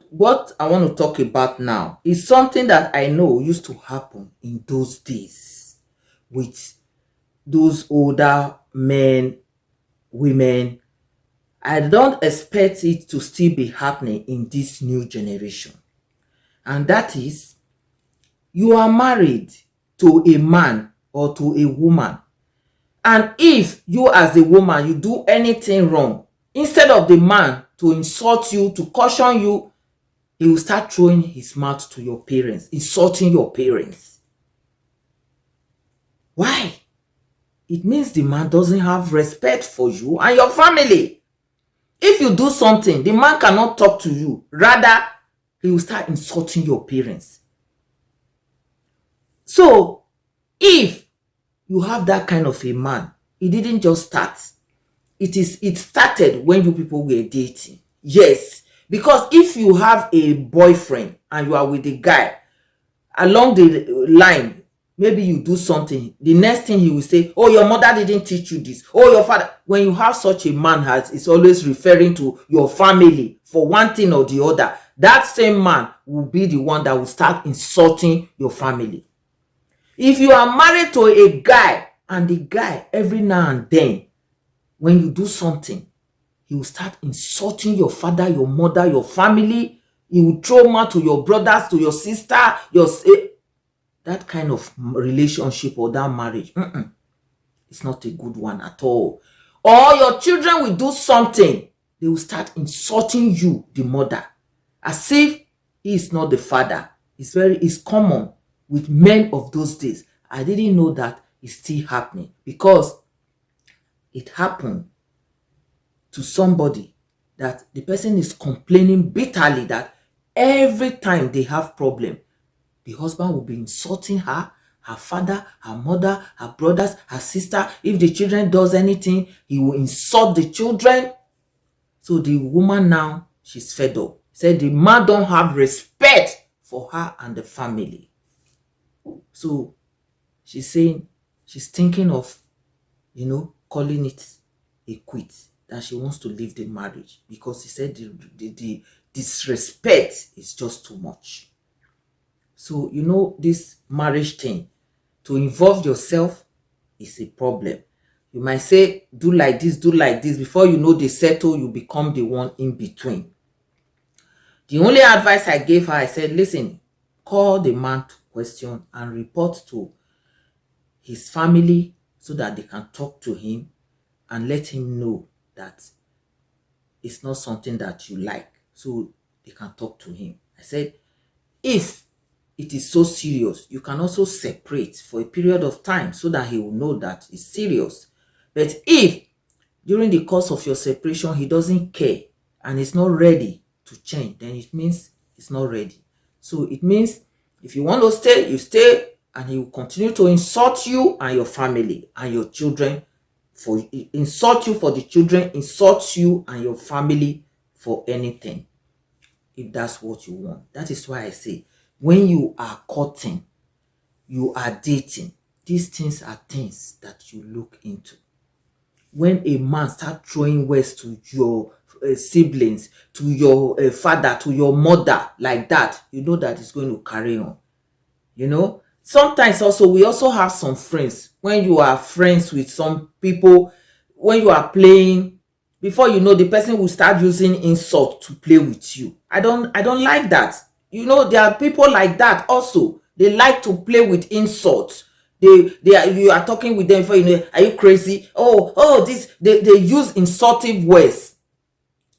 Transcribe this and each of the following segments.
what I want to talk about now is something that I know used to happen in those days with those older men, women. I don't expect it to still be happening in this new generation. And that is, you are married to a man or to a woman. And if you as a woman, you do anything wrong, instead of the man to insult you, to caution you, he will start throwing his mouth to your parents, insulting your parents. Why? It means the man doesn't have respect for you and your family. If you do something, the man cannot talk to you. Rather, he will start insulting your parents. So, if you have that kind of a man, it didn't just start. It started when you people were dating. Yes. Because if you have a boyfriend and you are with a guy, along the line, maybe you do something, the next thing he will say, oh, your mother didn't teach you this. Oh, your father. When you have such a man, is always referring to your family for one thing or the other, that same man will be the one that will start insulting your family. If you are married to a guy, and the guy, every now and then, when you do something, he will start insulting your father, your mother, your family. He will throw mouth to your brothers, to your sister, that kind of relationship or that marriage, it's not a good one at all. Or your children will do something, they will start insulting you, the mother, as if he is not the father. It's common with men of those days. I didn't know that it's still happening, because it happened to somebody that the person is complaining bitterly that every time they have problem, the husband will be insulting her, her father, her mother, her brothers, her sister. If the children does anything, he will insult the children. So the woman now, she's fed up. Said the man don't have respect for her and the family. So she's saying, she's thinking of, calling it a quit, that she wants to leave the marriage, because he said the disrespect is just too much. So, this marriage thing, to involve yourself is a problem. You might say, do like this, do like this. Before you know they settle, you become the one in between. The only advice I gave her, I said, listen, call the man to question and report to his family so that they can talk to him and let him know that it's not something that you like, so they can talk to him. I said, if it is so serious, you can also separate for a period of time so that he will know that it's serious. But if during the course of your separation, he doesn't care and is not ready to change, then it means it's not ready. So it means if you want to stay, you stay, and he will continue to insult you and your family and your children. Insult you for the children, insult you and your family for anything, if that's what you want. That is why I say, when you are courting, you are dating, these things are things that you look into. When a man starts throwing words to your siblings, to your father, to your mother, like that, you know that it's going to carry on. Sometimes also, we also have some friends. When you are friends with some people, when you are playing, before you know, the person will start using insult to play with you. I don't like that. There are people like that also. They like to play with insults. You are talking with them before you know, are you crazy? They use insultive words.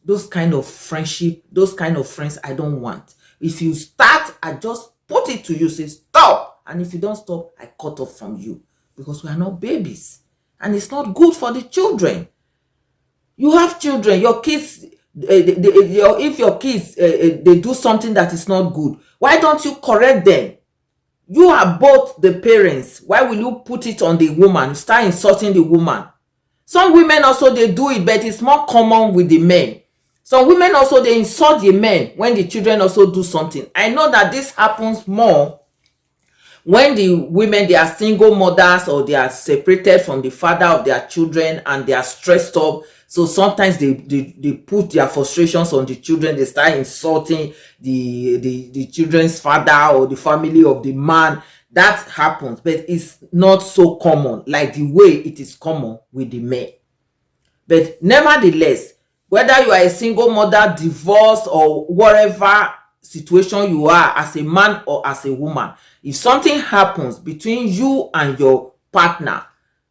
Those kind of friendship, those kind of friends, I don't want. If you start, I just put it to you, say stop. And if you don't stop, I cut off from you, because we are not babies, and it's not good for the children. You have children, your kids, if your kids they do something that is not good, why don't you correct them? You are both the parents. Why will you put it on the woman, start insulting the woman? Some women also, they do it, but it's more common with the men. Some women also, they insult the men when the children also do something. I know that this happens more when the women, they are single mothers, or they are separated from the father of their children and they are stressed up. So sometimes they put their frustrations on the children. They start insulting the children's father or the family of the man. That happens, but it's not so common like the way it is common with the men. But nevertheless, whether you are a single mother, divorced, or whatever situation you are as a man or as a woman, if something happens between you and your partner,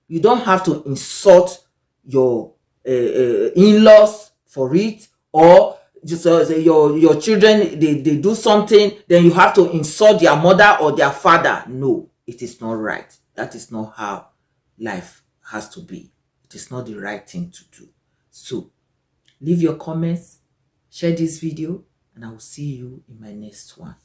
you don't have to insult your in-laws for it, or just your children, they do something, then you have to insult their mother or their father. No, it is not right. That is not how life has to be. It is not the right thing to do. So leave your comments, share this video, and I will see you in my next one.